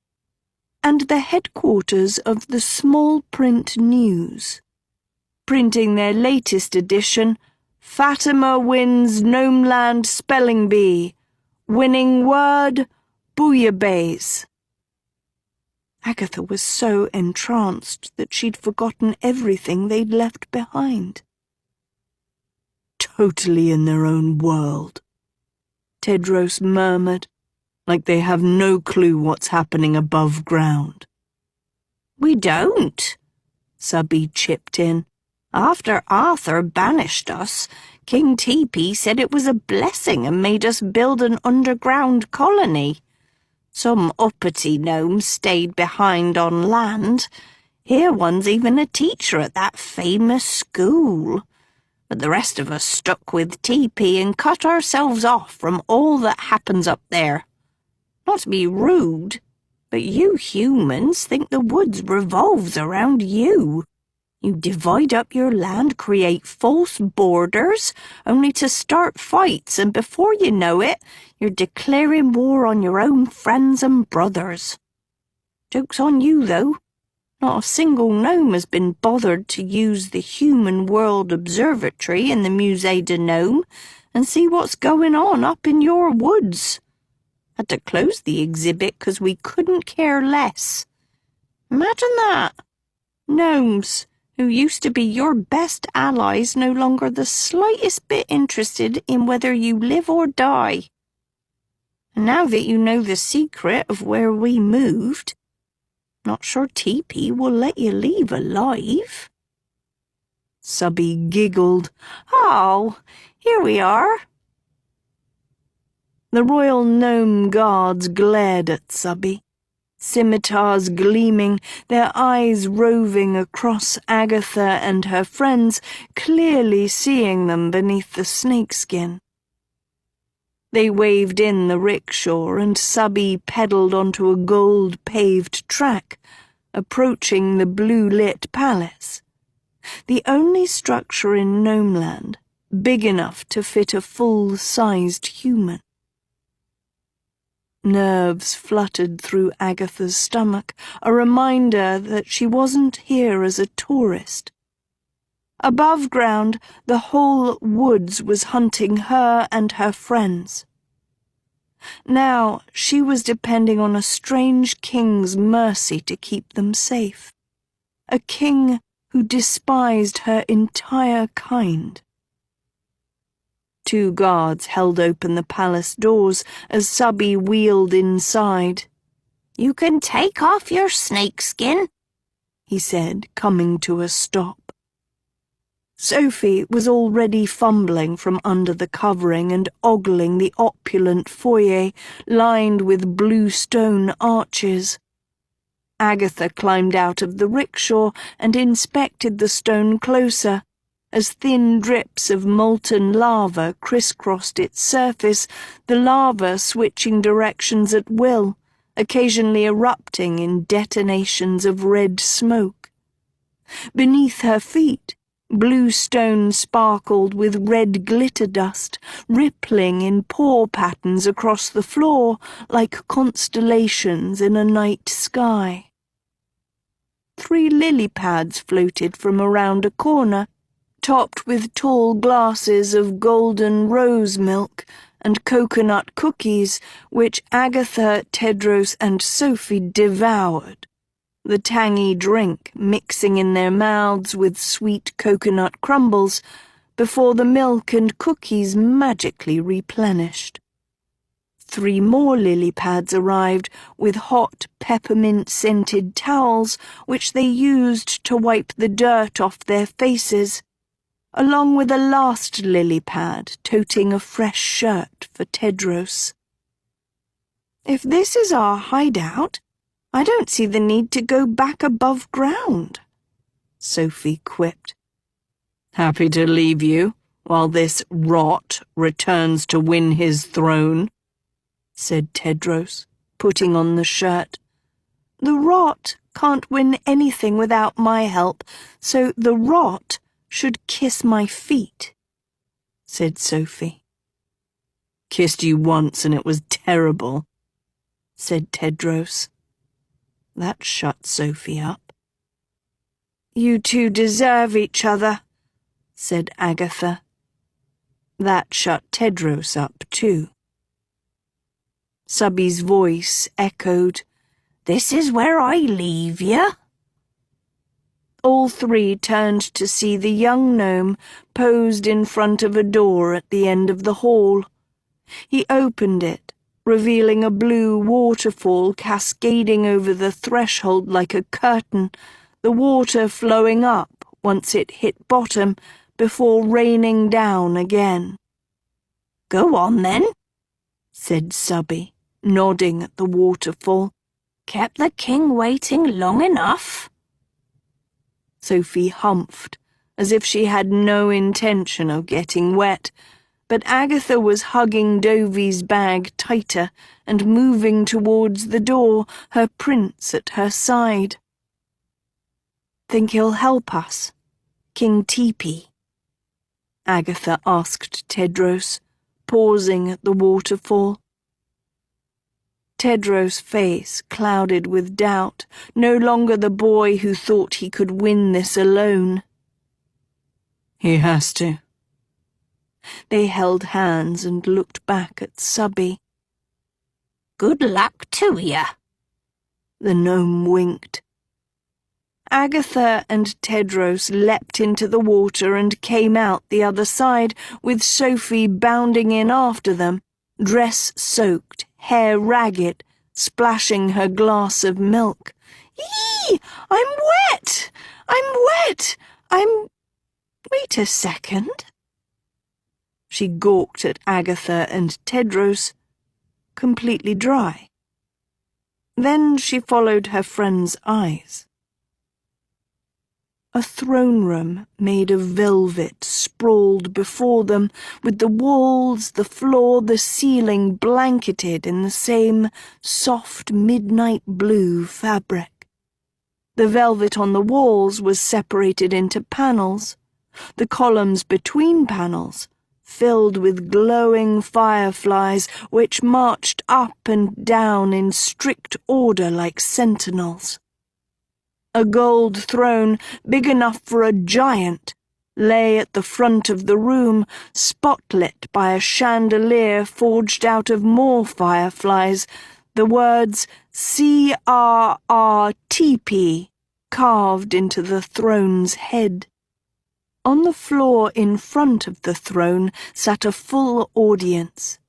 And the headquarters of the small print news, printing their latest edition, Fatima wins Gnomeland Spelling Bee, winning word, bouillabaisse. Agatha was so entranced that she'd forgotten everything they'd left behind. Totally in their own world, Tedros murmured, like they have no clue what's happening above ground. "We don't," Subby chipped in. "After Arthur banished us, King TP said it was a blessing and made us build an underground colony. Some uppity gnomes stayed behind on land. Here one's even a teacher at that famous school. But the rest of us stuck with TP and cut ourselves off from all that happens up there. Not to be rude, but you humans think the woods revolves around you. You divide up your land, create false borders, only to start fights, and before you know it, you're declaring war on your own friends and brothers. Joke's on you, though. Not a single gnome has been bothered to use the Human World Observatory in the Musée de Gnome and see what's going on up in your woods. Had to close the exhibit because we couldn't care less. Imagine that. Gnomes, who used to be your best allies, no longer the slightest bit interested in whether you live or die. And now that you know the secret of where we moved, not sure Teepee will let you leave alive." Subby giggled. "Oh, here we are." The Royal Gnome Guards glared at Subby, scimitars gleaming, their eyes roving across Agatha and her friends, clearly seeing them beneath the snakeskin. They waved in the rickshaw, and Subby pedalled onto a gold-paved track, approaching the blue-lit palace, the only structure in Gnomeland big enough to fit a full-sized human. Nerves fluttered through Agatha's stomach, a reminder that she wasn't here as a tourist. Above ground, the whole woods was hunting her and her friends. Now she was depending on a strange king's mercy to keep them safe. A king who despised her entire kind. 2 guards held open the palace doors as Subby wheeled inside. "You can take off your snakeskin," he said, coming to a stop. Sophie was already fumbling from under the covering and ogling the opulent foyer lined with blue stone arches. Agatha climbed out of the rickshaw and inspected the stone closer, as thin drips of molten lava crisscrossed its surface, the lava switching directions at will, occasionally erupting in detonations of red smoke. Beneath her feet, blue stone sparkled with red glitter dust, rippling in paw patterns across the floor like constellations in a night sky. 3 lily pads floated from around a corner, topped with tall glasses of golden rose milk and coconut cookies, which Agatha, Tedros, and Sophie devoured, the tangy drink mixing in their mouths with sweet coconut crumbles before the milk and cookies magically replenished. 3 more lily pads arrived with hot peppermint-scented towels, which they used to wipe the dirt off their faces, along with a last lily pad toting a fresh shirt for Tedros. "If this is our hideout, I don't see the need to go back above ground," Sophie quipped. "Happy to leave you while this rot returns to win his throne," said Tedros, putting on the shirt. "The rot can't win anything without my help, so the rot should kiss my feet," said Sophie. "Kissed you once and it was terrible," said Tedros. That shut Sophie up. "You 2 deserve each other," said Agatha. That shut Tedros up too. Subby's voice echoed, "This is where I leave you." All 3 turned to see the young gnome posed in front of a door at the end of the hall. He opened it, revealing a blue waterfall cascading over the threshold like a curtain, the water flowing up once it hit bottom before raining down again. "Go on, then," said Subby, nodding at the waterfall. "Kept the king waiting long enough." Sophie humphed, as if she had no intention of getting wet, but Agatha was hugging Dovie's bag tighter and moving towards the door, her prince at her side. "Think he'll help us, King Teepee?" Agatha asked Tedros, pausing at the waterfall. Tedros' face clouded with doubt, no longer the boy who thought he could win this alone. "He has to." They held hands and looked back at Subby. "Good luck to ya," the gnome winked. Agatha and Tedros leapt into the water and came out the other side, with Sophie bounding in after them, dress soaked, hair ragged, splashing her glass of milk. "Eee! I'm wet! I'm wet! Wait a second." She gawked at Agatha and Tedros, completely dry. Then she followed her friend's eyes. A throne room made of velvet sprawled before them, with the walls, the floor, the ceiling blanketed in the same soft midnight blue fabric. The velvet on the walls was separated into panels, the columns between panels filled with glowing fireflies which marched up and down in strict order like sentinels. A gold throne, big enough for a giant, lay at the front of the room, spotlit by a chandelier forged out of more fireflies, the words CRRTP carved into the throne's head. On the floor in front of the throne sat a full audience,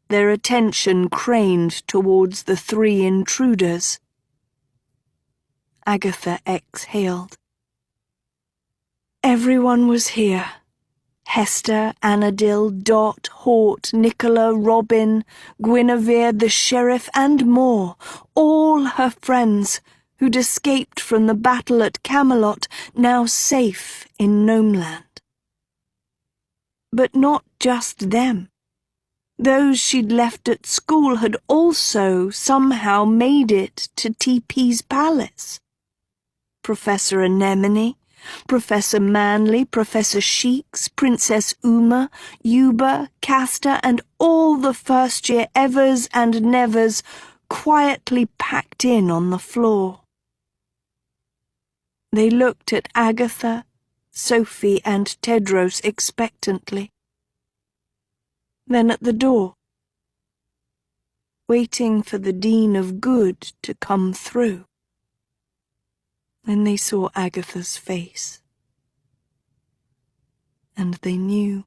their attention craned towards the three intruders. Agatha exhaled. Everyone was here. Hester, Annadil, Dot, Hort, Nicola, Robin, Guinevere, the sheriff, and more, all her friends who'd escaped from the battle at Camelot, now safe in Gnomeland. But not just them. Those she'd left at school had also somehow made it to TP's palace. Professor Anemone, Professor Manley, Professor Sheeks, Princess Uma, Yuba, Castor, and all the first-year evers and nevers quietly packed in on the floor. They looked at Agatha, Sophie, and Tedros expectantly. Then at the door, waiting for the Dean of Good to come through. Then they saw Agatha's face, and they knew.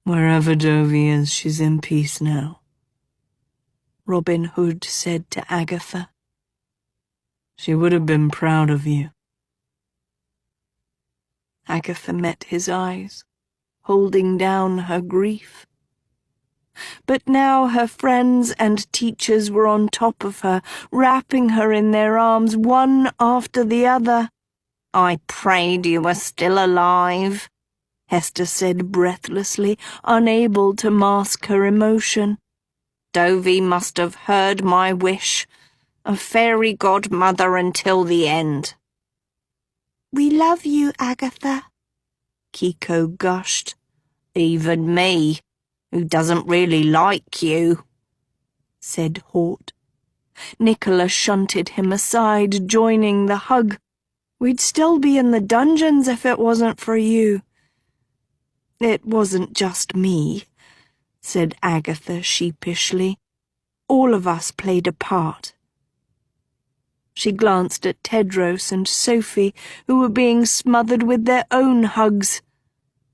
"Wherever Dovey is, she's in peace now," Robin Hood said to Agatha. "She would have been proud of you." Agatha met his eyes, holding down her grief. But now her friends and teachers were on top of her, wrapping her in their arms one after the other. "I prayed you were still alive," Hester said breathlessly, unable to mask her emotion. "Dovey must have heard my wish. A fairy godmother until the end." "We love you, Agatha," Kiko gushed. "Even me, who doesn't really like you," said Hort. Nicola shunted him aside, joining the hug. "We'd still be in the dungeons if it wasn't for you." "It wasn't just me," said Agatha sheepishly. "All of us played a part." She glanced at Tedros and Sophie, who were being smothered with their own hugs.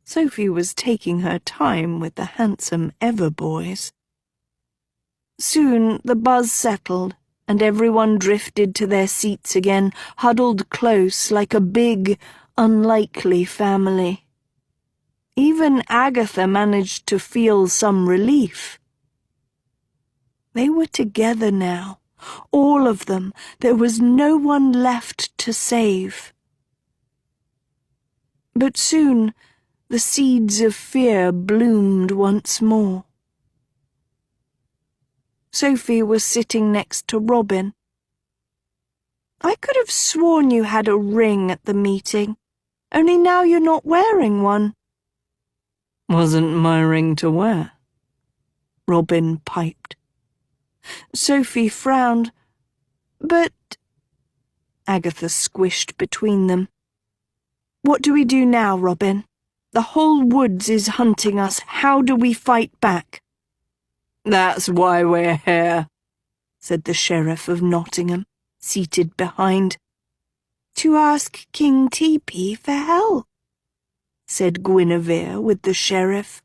Sophie was taking her time with the handsome Everboys. Soon the buzz settled, and everyone drifted to their seats again, huddled close like a big, unlikely family. Even Agatha managed to feel some relief. They were together now, all of them. There was no one left to save. But soon the seeds of fear bloomed once more. Sophie was sitting next to Robin. "I could have sworn you had a ring at the meeting, only now you're not wearing one." "Wasn't my ring to wear," Robin piped. Sophie frowned. "But—" Agatha squished between them. "What do we do now, Robin? The whole woods is hunting us. How do we fight back?" "That's why we're here," said the Sheriff of Nottingham. seated behind. "To ask King Teepee for help," said Guinevere with the sheriff.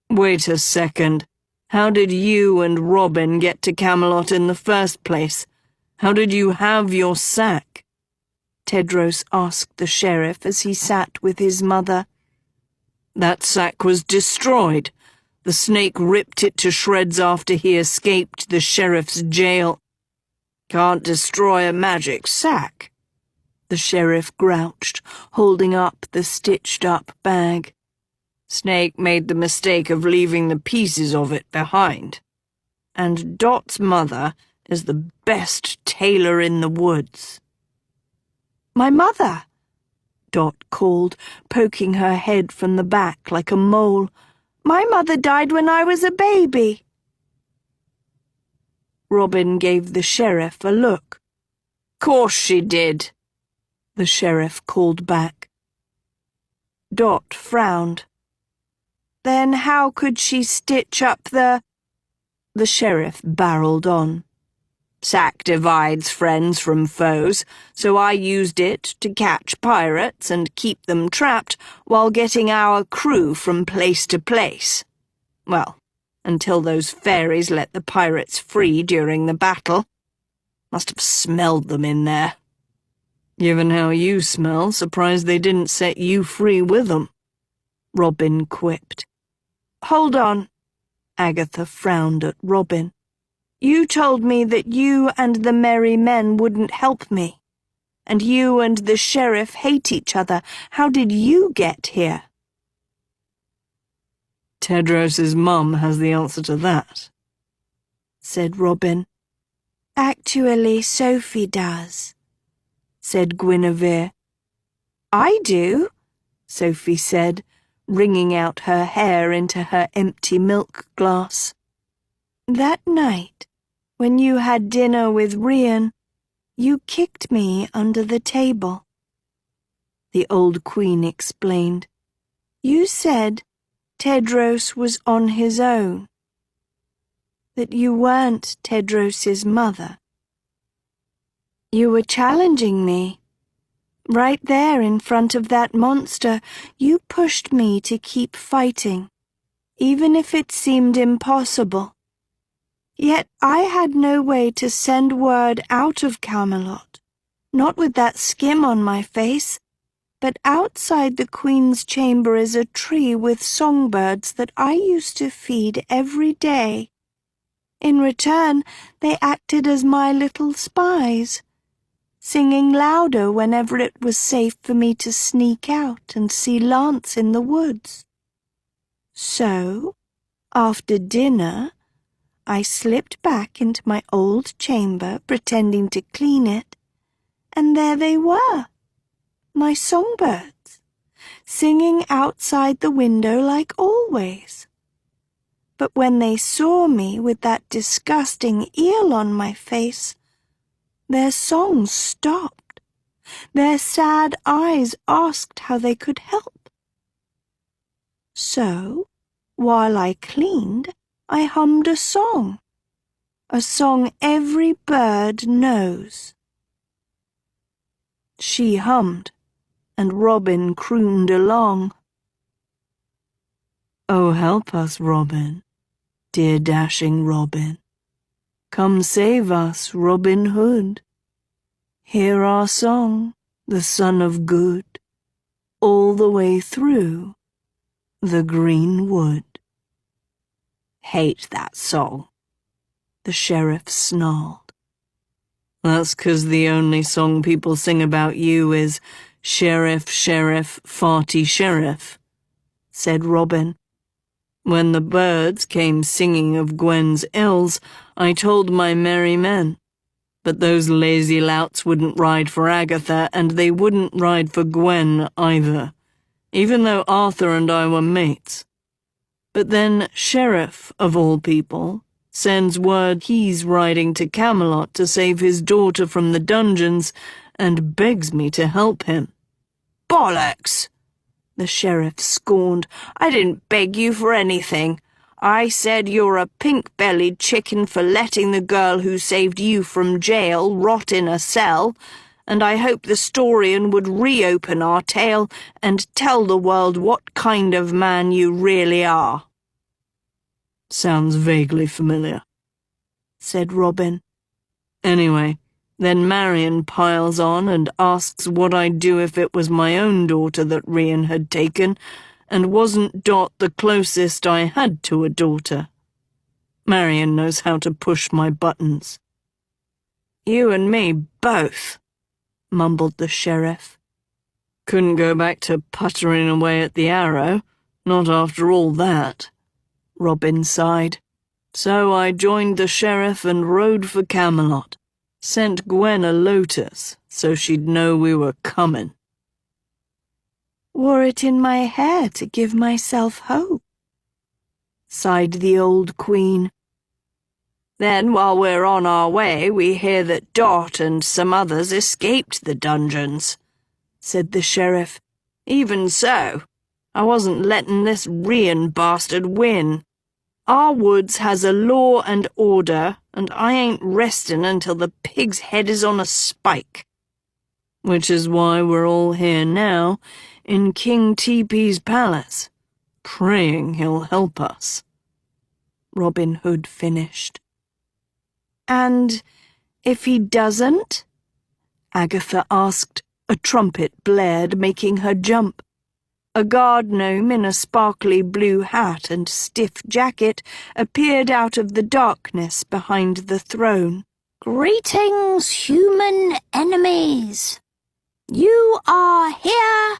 "Wait a second. How did you and Robin get to Camelot in the first place? How did you have your sack?" Tedros asked the sheriff as he sat with his mother. "That sack was destroyed. The snake ripped it to shreds after he escaped the sheriff's jail. Can't destroy a magic sack," the sheriff grouched, holding up the stitched-up bag. "Snake made the mistake of leaving the pieces of it behind. And Dot's mother is the best tailor in the woods." "My mother," Dot called, poking her head from the back like a mole. "My mother died when I was a baby." Robin gave the sheriff a look. "Course she did," the sheriff called back. Dot frowned. "Then how could she stitch up the—" The sheriff barreled on. "Sack divides friends from foes, so I used it to catch pirates and keep them trapped while getting our crew from place to place. Well, until those fairies let the pirates free during the battle. Must have smelled them in there." "Given how you smell, surprised they didn't set you free with them," Robin quipped. "Hold on," Agatha frowned at Robin. "You told me that you and the merry men wouldn't help me. And you and the sheriff hate each other. How did you get here?" "Tedros's mum has the answer to that," said Robin. "Actually, Sophie does," said Guinevere. "I do," Sophie said, wringing out her hair into her empty milk glass. "That night, when you had dinner with Rian, you kicked me under the table." The old queen explained. "You said Tedros was on his own, that you weren't Tedros's mother. You were challenging me. Right there in front of that monster, you pushed me to keep fighting, even if it seemed impossible. Yet I had no way to send word out of Camelot, not with that skim on my face, but outside the Queen's chamber is a tree with songbirds that I used to feed every day. In return, they acted as my little spies, singing louder whenever it was safe for me to sneak out and see Lance in the woods. So, after dinner, I slipped back into my old chamber, pretending to clean it, and there they were, my songbirds, singing outside the window like always. But when they saw me with that disgusting eel on my face, their songs stopped. Their sad eyes asked how they could help. So, while I cleaned, I hummed a song every bird knows." She hummed, and Robin crooned along. "Oh, help us, Robin, dear dashing Robin. Come save us, Robin Hood. Hear our song, the son of good, all the way through the green wood." "Hate that song," the sheriff snarled. "That's 'cause the only song people sing about you is Sheriff, Sheriff, Farty Sheriff," said Robin. "When the birds came singing of Gwen's ills, I told my merry men. But those lazy louts wouldn't ride for Agatha, and they wouldn't ride for Gwen either, even though Arthur and I were mates. But then Sheriff, of all people, sends word he's riding to Camelot to save his daughter from the dungeons and begs me to help him." "Bollocks!" the sheriff scorned. "I didn't beg you for anything. I said you're a pink-bellied chicken for letting the girl who saved you from jail rot in a cell, and I hope the Storian would reopen our tale and tell the world what kind of man you really are." "Sounds vaguely familiar," said Robin. "Anyway, then Marion piles on and asks what I'd do if it was my own daughter that Rian had taken, and wasn't Dot the closest I had to a daughter. Marion knows how to push my buttons." "You and me both," mumbled the sheriff. "Couldn't go back to puttering away at the arrow, not after all that," Robin sighed. "So I joined the sheriff and rode for Camelot. Sent Gwen a lotus so she'd know we were coming." "Wore it in my hair to give myself hope," sighed the old queen. "Then, while we're on our way, we hear that Dot and some others escaped the dungeons," said the sheriff. "Even so, I wasn't letting this Rian bastard win. Our woods has a law and order, and I ain't resting until the pig's head is on a spike." "Which is why we're all here now, in King Teepee's palace, praying he'll help us," Robin Hood finished. "And if he doesn't?" Agatha asked. A trumpet blared, making her jump. A guard gnome in a sparkly blue hat and stiff jacket appeared out of the darkness behind the throne. "Greetings, human enemies. You are here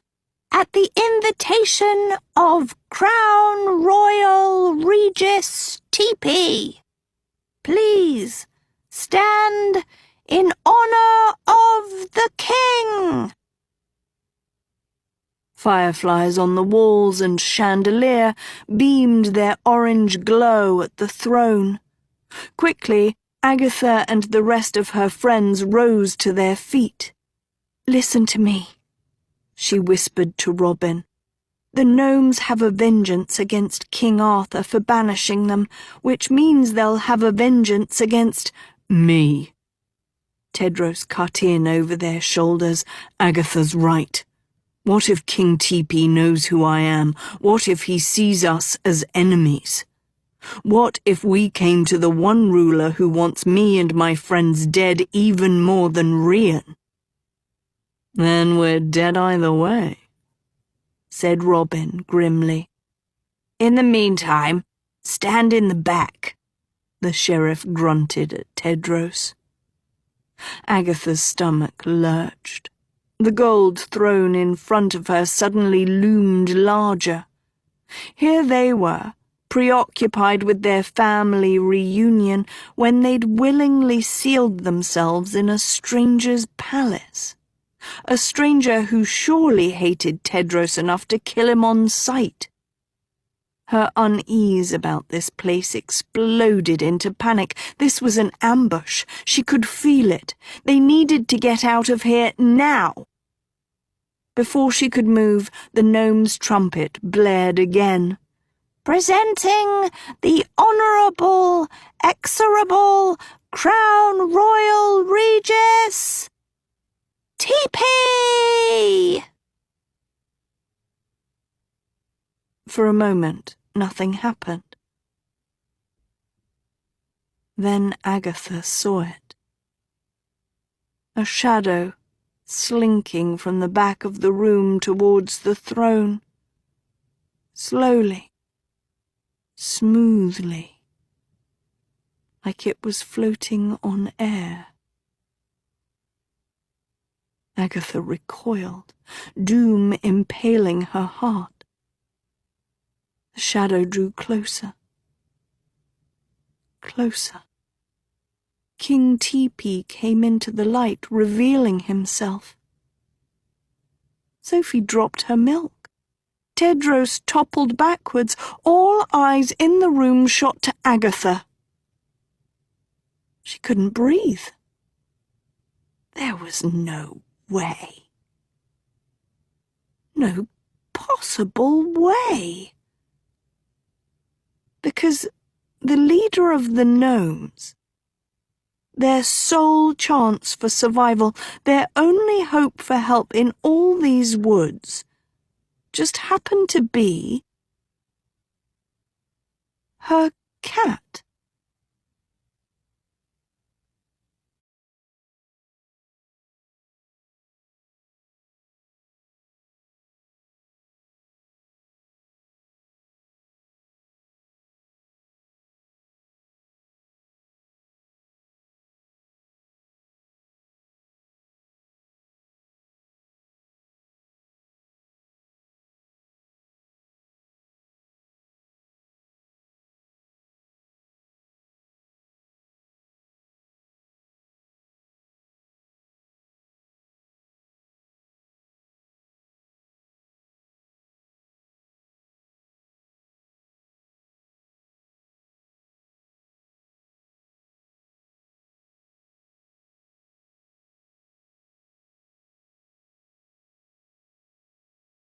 at the invitation of Crown Royal Regis Teepee. Please stand in honor of the king." Fireflies on the walls and chandelier beamed their orange glow at the throne. Quickly, Agatha and the rest of her friends rose to their feet. "Listen to me," she whispered to Robin. "The gnomes have a vengeance against King Arthur for banishing them, which means they'll have a vengeance against "Me," Tedros cut in over their shoulders. "Agatha's right. What if King Teepee knows who I am? What if he sees us as enemies? What if we came to the one ruler who wants me and my friends dead even more than Rian?" "Then we're dead either way," said Robin grimly. "In the meantime, stand in the back," the sheriff grunted at Tedros. Agatha's stomach lurched. The gold throne in front of her suddenly loomed larger. Here they were, preoccupied with their family reunion, when they'd willingly sealed themselves in a stranger's palace. A stranger who surely hated Tedros enough to kill him on sight. Her unease about this place exploded into panic. This was an ambush. She could feel it. They needed to get out of here now. Before she could move, the gnome's trumpet blared again. "Presenting the Honourable, Exorable Crown Royal Regis Teepee!" For a moment, nothing happened. Then Agatha saw it. A shadow slinking from the back of the room towards the throne. Slowly, smoothly, like it was floating on air. Agatha recoiled, doom impaling her heart. The shadow drew closer. Closer. King Teepee came into the light, revealing himself. Sophie dropped her milk. Tedros toppled backwards. All eyes in the room shot to Agatha. She couldn't breathe. There was no way. No possible way. Because the leader of the gnomes, their sole chance for survival, their only hope for help in all these woods, just happened to be her cat.